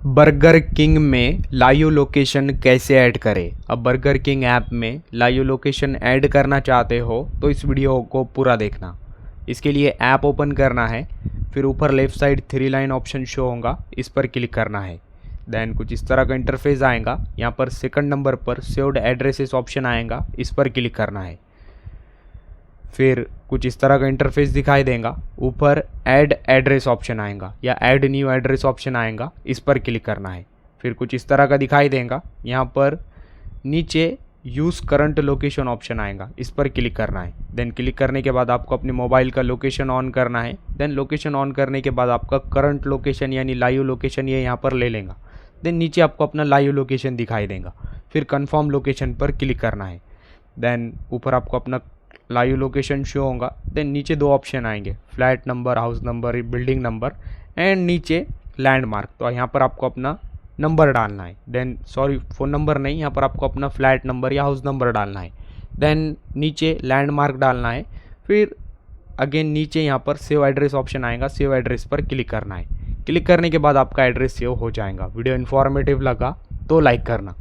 Burger king में live location कैसे add करें। अब बर्गर किंग ऐप में लाइव लोकेशन ऐड करना चाहते हो तो इस वीडियो को पूरा देखना। इसके लिए ऐप ओपन करना है, फिर ऊपर left side 3 line option show होगा, इस पर क्लिक करना है। देन कुछ इस तरह का इंटरफेस आएगा। यहाँ पर सेकंड नंबर पर सेव्ड एड्रेसेस ऑप्शन आएगा, इस पर क्लिक करना है। फिर कुछ इस तरह का इंटरफेस दिखाई देगा। ऊपर ऐड एड्रेस ऑप्शन आएगा या ऐड न्यू एड्रेस ऑप्शन आएगा, इस पर क्लिक करना है। फिर कुछ इस तरह का दिखाई देगा। यहाँ पर नीचे यूज़ करंट लोकेशन ऑप्शन आएगा, इस पर क्लिक करना है। देन क्लिक करने के बाद आपको अपने मोबाइल का लोकेशन ऑन करना है। देन लोकेशन ऑन करने के बाद आपका करंट लोकेशन यानी लाइव लोकेशन ये यहाँ पर ले लेगा। देन नीचे आपको अपना लाइव लोकेशन दिखाई देगा। फिर कंफर्म लोकेशन पर क्लिक करना है। देन ऊपर आपको अपना लाइव लोकेशन शो होगा। देन नीचे 2 ऑप्शन आएंगे, flat number, house number, building number and नीचे लैंडमार्क। तो यहाँ पर आपको अपना नंबर डालना है। देन फ़ोन नंबर नहीं, यहाँ पर आपको अपना फ्लैट नंबर या हाउस नंबर डालना है। देन नीचे लैंडमार्क डालना है। फिर अगेन नीचे यहाँ पर सेव एड्रेस ऑप्शन आएगा, सेव एड्रेस पर क्लिक करना है। क्लिक करने के बाद आपका एड्रेस सेव हो जाएगा। वीडियो इन्फॉर्मेटिव लगा तो लाइक करना।